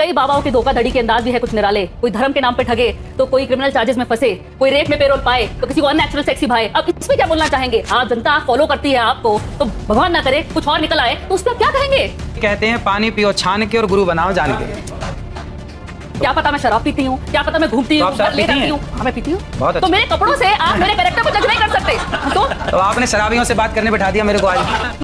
कई बाबाओं के धोखाधड़ी के अंदाज भी है कुछ निराले। कोई धर्म के नाम पे ठगे तो कोई क्रिमिनल चार्जेस में फंसे, कोई रेप में पेरोल पाए तो किसी को अननेचुरल सेक्सी भाए। अब इसमें क्या बोलना चाहेंगे? आप जनता फॉलो करती है आपको, तो भगवान ना करे कुछ और निकल आए तो उस पर क्या कहेंगे? कहते हैं पानी पियो छान के और गुरु बनाओ जान के। क्या पता मैं शराब पीती हूँ, क्या पता मैं घूमती हूँ, मैं पीती हूँ। तो मेरे कपड़ों से आप मेरे कैरेक्टर को जज नहीं कर सकते। तो आपने शराबियों से बात करने बैठा दिया मेरे को आज।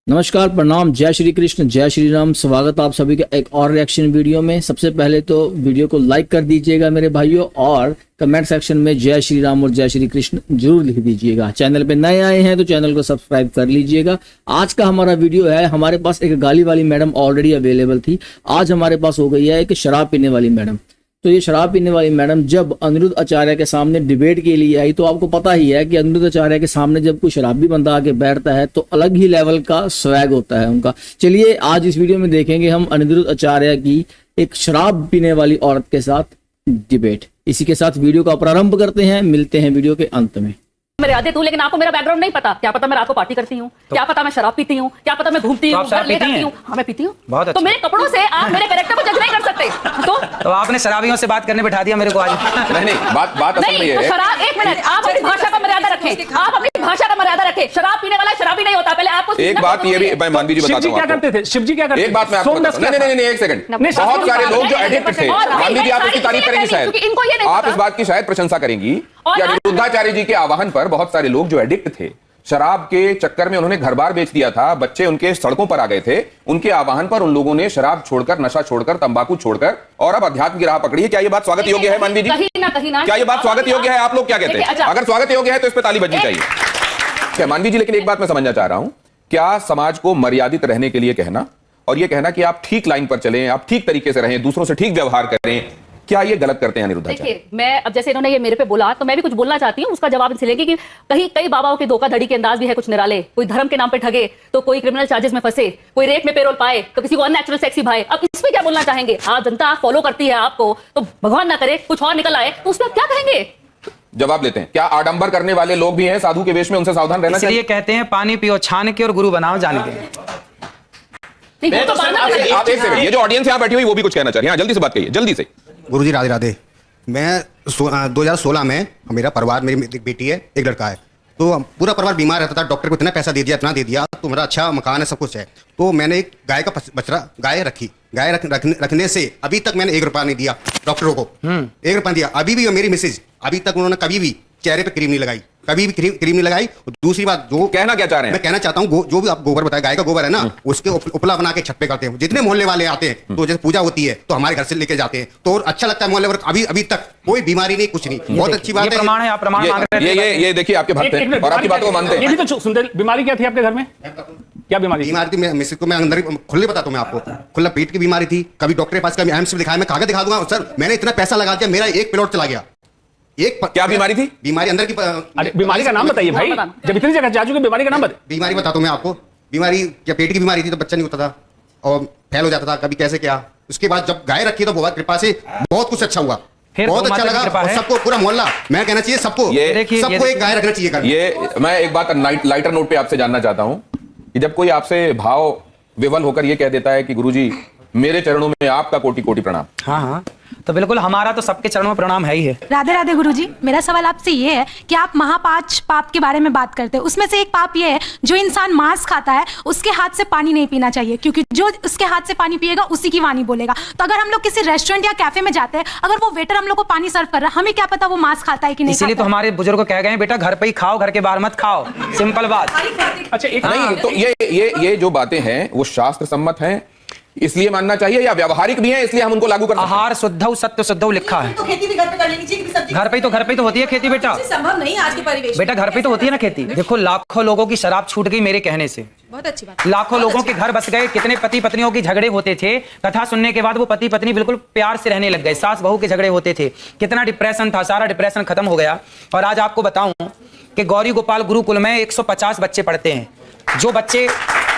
नमस्कार, प्रणाम, जय श्री कृष्ण, जय श्री राम। स्वागत आप सभी का एक और रिएक्शन वीडियो में। सबसे पहले तो वीडियो को लाइक कर दीजिएगा मेरे भाइयों, और कमेंट सेक्शन में जय श्री राम और जय श्री कृष्ण जरूर लिख दीजिएगा। चैनल पे नए आए हैं तो चैनल को सब्सक्राइब कर लीजिएगा। आज का हमारा वीडियो है, हमारे पास एक गाली वाली मैडम ऑलरेडी अवेलेबल थी, आज हमारे पास हो गई है एक शराब पीने वाली मैडम। तो ये शराब पीने वाली मैडम जब अनिरुद्ध आचार्य के सामने डिबेट के लिए आई, तो आपको पता ही है कि अनिरुद्ध आचार्य के सामने जब कोई शराबी बंदा आके बैठता है तो अलग ही लेवल का स्वैग होता है उनका। चलिए आज इस वीडियो में देखेंगे हम अनिरुद्ध आचार्य की एक शराब पीने वाली औरत के साथ डिबेट। इसी के साथ वीडियो का प्रारंभ करते हैं, मिलते हैं वीडियो के अंत में। मर्यादे तू, लेकिन आपको मेरा बैकग्राउंड नहीं पता। क्या पता मैं रात को पार्टी करती हूँ, क्या पता मैं शराब पीती हूँ, क्या पता मैं घूमती हूँ, मैं पीती हूँ। तो मेरे कपड़ों से आप मेरे कैरेक्टर को जज नहीं कर सकते। तो आपने शराबियों से बात करने बैठा दिया मेरे को आज। नहीं, बात असल में ये है। शराब, एक मिनट, आप अपनी भाषा का मर्यादा रखें, आप अपनी भाषा का मर्यादा रखें। शराब पीने वाला शराबी नहीं होता। पहले आपको एक बात ये भी मैं मानवी जी बताता हूँ। क्या करते थे शिव जी? क्या करते थे? एक बात मैं आपको नहीं, एक सेकंड। बहुत सारे लोग जो एडिक्ट थे, मानवी जी आप उसकी तारीफ करेंगी, शायद आप इस बात की शायद प्रशंसा करेंगी कि अनिरुद्धाचार्य जी के आह्वान पर बहुत सारे लोग जो एडिक्ट थे, शराब के चक्कर में उन्होंने घर बार बेच दिया था, बच्चे उनके सड़कों पर आ गए थे, उनके आह्वान पर उन लोगों ने शराब छोड़कर, नशा छोड़कर, तंबाकू छोड़कर और अब अध्यात्म की राह पकड़ी है। क्या ये बात स्वागत योग्य है मानवी जी? क्या ये बात स्वागत योग्य है? आप लोग क्या कहते हैं? अगर स्वागत योग्य है तो इस पर ताली बजनी चाहिए। क्या मानवी जी, लेकिन एक बात मैं समझना चाह रहा हूं, क्या समाज को मर्यादित रहने के लिए कहना और ये कहना कि आप ठीक लाइन पर चलें, आप ठीक तरीके से रहें, दूसरों से ठीक व्यवहार करें, क्या ये गलत करते हैं अनिरुद्धाचार्य? देखिए, मैं अब जैसे इन्होंने ये मेरे पे बोला तो मैं भी कुछ बोलना चाहती हूँ, उसका जवाब इनसे लेंगे कि कहीं कई बाबाओं के धोखाधड़ी के अंदाज भी है कुछ निराले। कोई धर्म के नाम पे ठगे तो कोई क्रिमिनल चार्जेस में फंसे, कोई रेप में पेरोल पाए तो किसी को अननेचुरल सेक्सी भाए। अब इसमें क्या बोलना चाहेंगे? आप जनता फॉलो करती है आपको, तो भगवान ना करे कुछ और निकल आए तो उसमें क्या कहेंगे? जवाब लेते हैं। क्या आडंबर करने वाले लोग भी हैं साधु के वेश में, उनसे सावधान रहना चाहिए? कहते हैं पानी पियो छान के और गुरु बनाओ जान के। आप एक सेकंड, ये जो ऑडियंस यहाँ बैठी हुई वो भी कुछ कहना चाहिए। हाँ, जल्दी से बात कहिए, जल्दी से। गुरुजी राधे राधे। मैं 2016 में, मेरा परिवार, मेरी एक बेटी है, एक लड़का है, तो पूरा परिवार बीमार रहता था। डॉक्टर को इतना पैसा दे दिया, इतना दे दिया, तो मेरा अच्छा मकान है, सब कुछ है। तो मैंने एक गाय का बछड़ा गाय रखी। गाय रखने से अभी तक मैंने 1 रुपया नहीं दिया डॉक्टरों को, 1 रुपया दिया। अभी भी मेरी मिसेज, अभी तक उन्होंने कभी भी चेहरे पे क्रीम नहीं लगाई, कभी भी क्रीम नहीं लगाई। दूसरी बात, जो कहना क्या चाह रहे हैं? मैं कहना चाहता हूँ, जो भी आप गोबर बताया, गाय का गोबर है ना, उसके उपला बना के छत पे करते हैं। जितने मोहल्ले वाले आते हैं, तो जैसे पूजा होती है तो हमारे घर से लेके जाते हैं, तो अच्छा लगता है मोहल्ले वाले। अभी तक कोई बीमारी नहीं, कुछ नहीं, बहुत अच्छी बात है। प्रमाण है, आप प्रमाण मांग रहे हैं। ये देखिए आपके भक्त हैं और आपकी बातों को मानते हैं। ये भी तो सुनते। बीमारी क्या थी आपके घर में? क्या बीमारी थी? मिसेज को मैं अंदर खुले बताता हूँ मैं आपको, खुला पेट की बीमारी थी। कभी डॉक्टर के पास, कभी एम्स में दिखाया, मैं कागज दिखा दूंगा सर। मैंने इतना पैसा लगा दिया, मेरा एक प्लॉट चला गया। क्या बीमारी थी? बीमारी अंदर की। अरे बीमारी का नाम बताइए भाई, जब इतनी जगह जा चुके, बीमारी का नाम बताइए। बीमारी बताता हूँ मैं आपको। बीमारी क्या, पेट की बीमारी थी, तो बच्चा नहीं होता था और फैल हो जाता था, कभी कैसे क्या। उसके बाद जब गाय रखी तो बहुत कृपा से बहुत कुछ अच्छा हुआ, बहुत अच्छा लगा। और सबको, पूरा मोहल्ला, मैं कहना चाहिए सबको एक गाय रखना चाहिए। ये मैं एक बात लाइटर नोट पे आपसे जानना चाहता हूँ कि जब कोई आपसे भाव विवल होकर ये कह देता है कि गुरुजी मेरे चरणों में आपका कोटि कोटि प्रणाम। हाँ, तो बिल्कुल हमारा तो सबके चरणों में प्रणाम है ही है। राधे राधे गुरुजी, मेरा सवाल आपसे ये है कि आप महापांच पाप के बारे में बात करते हैं, उसमें से एक पाप ये है, जो इंसान मांस खाता है उसके हाथ से पानी नहीं पीना चाहिए, क्योंकि जो उसके हाथ से पानी पिएगा उसी की वाणी बोलेगा। तो अगर हम लोग किसी रेस्टोरेंट या कैफे में जाते हैं, अगर वो वेटर हम लोग को पानी सर्व कर रहा है, हमें क्या पता वो मांस खाता है कि नहीं। इसीलिए तो हमारे बुजुर्ग कह गए बेटा घर पे ही खाओ, घर के बाहर मत खाओ, सिंपल बात। अच्छा, नहीं, तो ये जो बातें हैं वो शास्त्र सम्मत हैं, इसलिए मानना चाहिए, या व्यवहारिक भी है इसलिए हम उनको लागू कर सकते हैं? आहार शुद्धौ सत्य शुद्धौ लिखा है। तो खेती भी घर पे कर लेनी चाहिए, घर पे तो होती है खेती बेटा। संभव नहीं आज के परिवेश बेटा, घर पे तो होती है ना खेती। देखो लाखों लोगों की शराब छूट गई मेरे कहने से। बहुत अच्छी बात। लाखों लोगों के घर बस गए। कितने पति पत्नियों के झगड़े होते थे, कथा सुनने के बाद वो पति पत्नी बिल्कुल प्यार से रहने लग गए। सास बहू के झगड़े होते थे, कितना डिप्रेशन था, सारा डिप्रेशन खत्म हो गया। और आज आपको बताऊं कि गौरी गोपाल गुरुकुल में 150 बच्चे पढ़ते हैं। जो बच्चे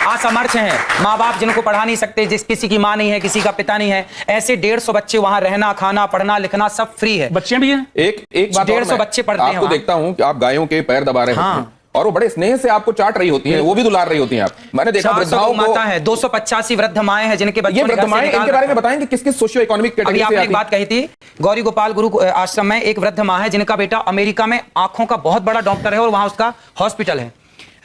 असमर्थ हैं, माँ बाप जिनको पढ़ा नहीं सकते, जिस किसी की माँ नहीं है, किसी का पिता नहीं है, ऐसे 150 बच्चे वहां, रहना खाना पढ़ना लिखना सब फ्री है। बच्चे भी हैं। एक बात 150 बच्चे पढ़ते हैं। आपको देखता हूं कि आप गायों के पैर दबा रहे हैं। और वो बड़े स्नेह से आपको चाट रही होती हैं, वो भी दुलार रही होती हैं। आप मैंने देखा 400 वृद्धाओं को, माता है, 285 वृद्ध माएं हैं जिनके ये बच्चों ने वृद्ध घर से माएं, निकाल इनके बारे में रखा। बताएंगे किस किस सोशियो इकोनॉमिक अभी कैटेगरी से आपने एक आती बात कही थी, गौरी गोपाल गुरु आश्रम में एक वृद्ध माँ है जिनका बेटा अमेरिका में आंखों का बहुत बड़ा डॉक्टर है और वहां उसका हॉस्पिटल है।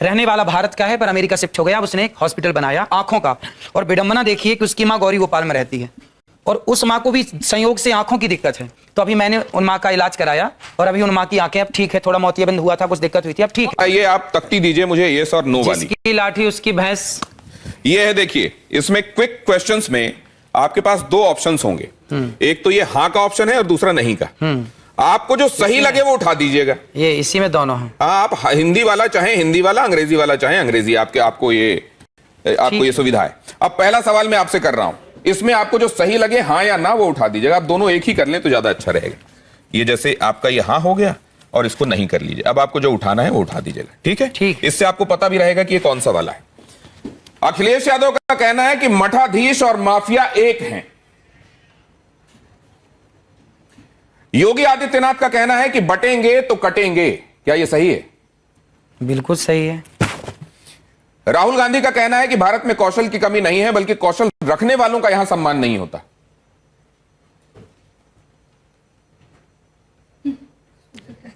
रहने वाला भारत का है पर अमेरिका शिफ्ट हो गया, उसने एक हॉस्पिटल बनाया आंखों का। और विडंबना देखिए कि उसकी माँ गौरी गोपाल में रहती है और उस माँ को भी संयोग से आंखों की दिक्कत है। तो अभी मैंने उन माँ का इलाज कराया और अभी उन माँ की आंखें अब ठीक है, थोड़ा मोतियाबिंद हुआ था, कुछ दिक्कत हुई थी, अब ठीक है। ये आप तख्ती दीजिए मुझे, यस और नो वाली। जिसकी लाठी उसकी भैंस। ये है, देखिए इसमें क्विक क्वेश्चंस में आपके पास दो ऑप्शंस होंगे, एक तो ये हाँ का ऑप्शन है और दूसरा नहीं का। आपको जो सही लगे वो उठा दीजिएगा। ये इसी में दोनों हैं। आप हिंदी वाला चाहे हिंदी वाला, अंग्रेजी वाला चाहे अंग्रेजी, आपको ये सुविधा है। अब पहला सवाल मैं आपसे कर रहा हूं, इसमें आपको जो सही लगे हाँ या ना वो उठा दीजिएगा। आप दोनों एक ही कर लें तो ज्यादा अच्छा रहेगा। ये जैसे आपका ये हाँ हो गया और इसको नहीं कर लीजिए। अब आपको जो उठाना है वो उठा दीजिएगा, ठीक है? ठीक। इससे आपको पता भी रहेगा कि ये कौन सा वाला है। अखिलेश यादव का कहना है कि मठाधीश और माफिया एक हैं। योगी आदित्यनाथ का कहना है कि बटेंगे तो कटेंगे। क्या यह सही है? बिल्कुल सही है। राहुल गांधी का कहना है कि भारत में कौशल की कमी नहीं है बल्कि कौशल रखने वालों का यहां सम्मान नहीं होता।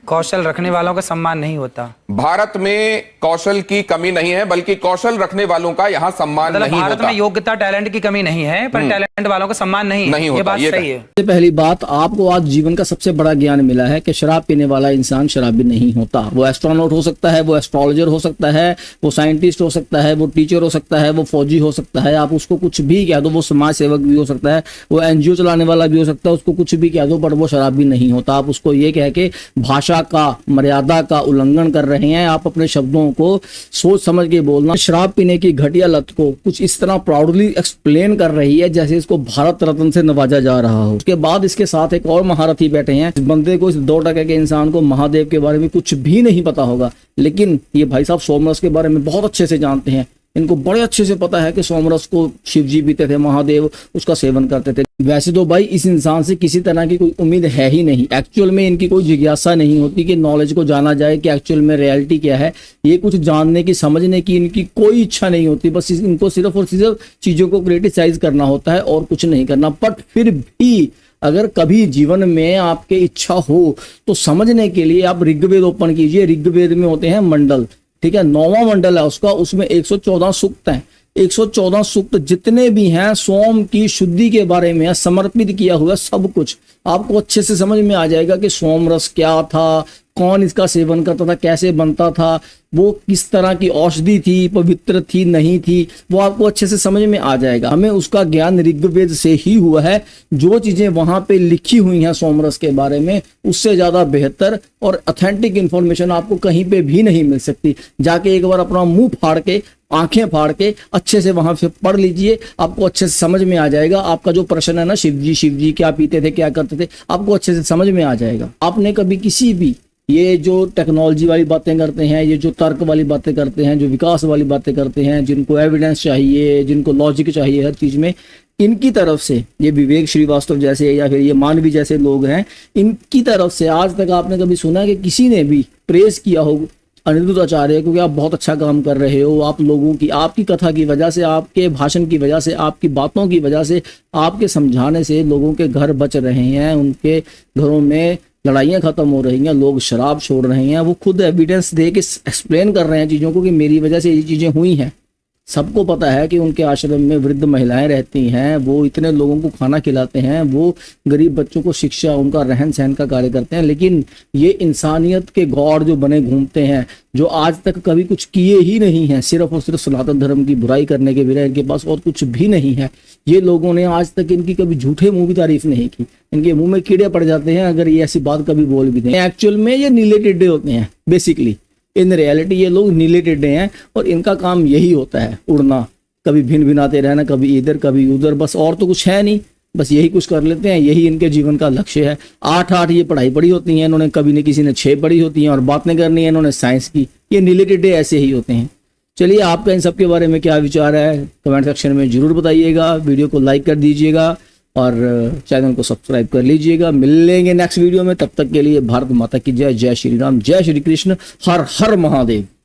कौशल रखने वालों का सम्मान नहीं होता। भारत में कौशल की कमी नहीं है बल्कि कौशल रखने वालों का यहां सम्मान मतलब नहीं भारत होता। में योग्यता टैलेंट की कमी नहीं है पर टैलेंट वालों का सम्मान नहीं नहीं है। ये होता, बात ये सही है। सबसे पहली बात, आपको आज जीवन का सबसे बड़ा ज्ञान मिला है कि शराब पीने वाला इंसान शराबी नहीं होता। वो एस्ट्रोनॉट हो सकता है, वो एस्ट्रोलॉजर हो सकता है, वो साइंटिस्ट हो सकता है, वो टीचर हो सकता है, वो फौजी हो सकता है, आप उसको कुछ भी कह दो, वो समाज सेवक भी हो सकता है, वो एनजीओ चलाने वाला भी हो सकता है, उसको कुछ भी कह दो पर वो शराबी नहीं होता। आप उसको ये कह के भाषा का, मर्यादा का उल्लंघन कर रहे हैं। आप अपने शब्दों को सोच समझ के बोलना। शराब पीने की घटिया लत को कुछ इस तरह प्राउडली एक्सप्लेन कर रही है जैसे इसको भारत रत्न से नवाजा जा रहा हो। उसके बाद इसके साथ एक और महारथी बैठे हैं। इस बंदे को, इस 2% के इंसान को महादेव के बारे में कुछ भी नहीं पता होगा, लेकिन ये भाई साहब सोमरस के बारे में बहुत अच्छे से जानते हैं। इनको बड़े अच्छे से पता है कि सोमरस को शिव जी पीते थे, महादेव उसका सेवन करते थे। वैसे तो भाई इस इंसान से किसी तरह की कोई उम्मीद है ही नहीं। एक्चुअल में इनकी कोई जिज्ञासा नहीं होती कि नॉलेज को जाना जाए कि एक्चुअल में रियलिटी क्या है। ये कुछ जानने की, समझने की इनकी कोई इच्छा नहीं होती। बस इनको सिर्फ और सिर्फ चीजों को क्रिटिसाइज करना होता है और कुछ नहीं करना। बट फिर भी अगर कभी जीवन में आपके इच्छा हो तो समझने के लिए आप ऋग्वेद ओपन कीजिए। ऋग्वेद में होते हैं मंडल, ठीक है, 9वां मंडल है उसका, उसमें 114 सूक्त हैं। 114 सूक्त जितने भी हैं सोम की शुद्धि के बारे में समर्पित किया हुआ सब कुछ आपको अच्छे से समझ में आ जाएगा कि सोम रस क्या था, कौन इसका सेवन करता था, कैसे बनता था, वो किस तरह की औषधि थी, पवित्र थी नहीं थी, वो आपको अच्छे से समझ में आ जाएगा। हमें उसका ज्ञान ऋग्वेद से ही हुआ है। जो चीजें वहां पे लिखी हुई हैं सोमरस के बारे में, उससे ज्यादा बेहतर और ऑथेंटिक इंफॉर्मेशन आपको कहीं पे भी नहीं मिल सकती। जाके एक बार अपना मुंह फाड़ के, आंखें फाड़ के अच्छे से वहां से पढ़ लीजिए, आपको अच्छे से समझ में आ जाएगा। आपका जो प्रश्न है ना, शिव जी क्या पीते थे, क्या करते थे, आपको अच्छे से समझ में आ जाएगा। आपने कभी किसी भी ये जो टेक्नोलॉजी वाली बातें करते हैं, ये जो तर्क वाली बातें करते हैं, जो विकास वाली बातें करते हैं, जिनको एविडेंस चाहिए, जिनको लॉजिक चाहिए हर चीज में, इनकी तरफ से, ये विवेक श्रीवास्तव जैसे या फिर ये मानवी जैसे लोग हैं, इनकी तरफ से आज तक आपने कभी सुना कि किसी ने भी प्रेस किया हो अनिरुद्ध आचार्य क्योंकि आप बहुत अच्छा काम कर रहे हो, आप लोगों की, आपकी कथा की वजह से, आपके भाषण की वजह से, आपकी बातों की वजह से, आपके समझाने से लोगों के घर बच रहे हैं, उनके घरों में लड़ाइयाँ खत्म हो रही हैं, लोग शराब छोड़ रहे हैं। वो खुद एविडेंस दे के एक्सप्लेन कर रहे हैं चीज़ों को कि मेरी वजह से ये चीज़ें हुई हैं। सबको पता है कि उनके आश्रम में वृद्ध महिलाएं रहती हैं, वो इतने लोगों को खाना खिलाते हैं, वो गरीब बच्चों को शिक्षा, उनका रहन सहन का कार्य करते हैं। लेकिन ये इंसानियत के गौर जो बने घूमते हैं, जो आज तक कभी कुछ किए ही नहीं हैं, सिर्फ और सिर्फ सनातन धर्म की बुराई करने के बिना इनके पास और कुछ भी नहीं है। ये लोगों ने आज तक इनकी कभी झूठे मुंह की तारीफ नहीं की। इनके मुंह में कीड़े पड़ जाते हैं अगर ये ऐसी बात कभी बोल भी दें। एक्चुअल में ये नीले टिड्डे होते हैं बेसिकली। इन रियलिटी ये लोग नीले टिड्डे हैं और इनका काम यही होता है, उड़ना, कभी भिन भिनाते रहना, कभी इधर कभी उधर, बस और तो कुछ है नहीं। बस यही कुछ कर लेते हैं, यही इनके जीवन का लक्ष्य है। 8 ये पढ़ाई पढ़ी होती हैं इन्होंने, कभी न किसी ने 6 पढ़ी होती हैं, और बातें करनी है इन्होंने साइंस की। ये नीले टिड्डे ऐसे ही होते हैं। चलिए, आपका इन सब के बारे में क्या विचार है कमेंट सेक्शन में जरूर बताइएगा। वीडियो को लाइक कर दीजिएगा और चैनल को सब्सक्राइब कर लीजिएगा। मिलेंगे नेक्स्ट वीडियो में, तब तक के लिए भारत माता की जय। जय श्री राम, जय श्री कृष्ण, हर हर महादेव।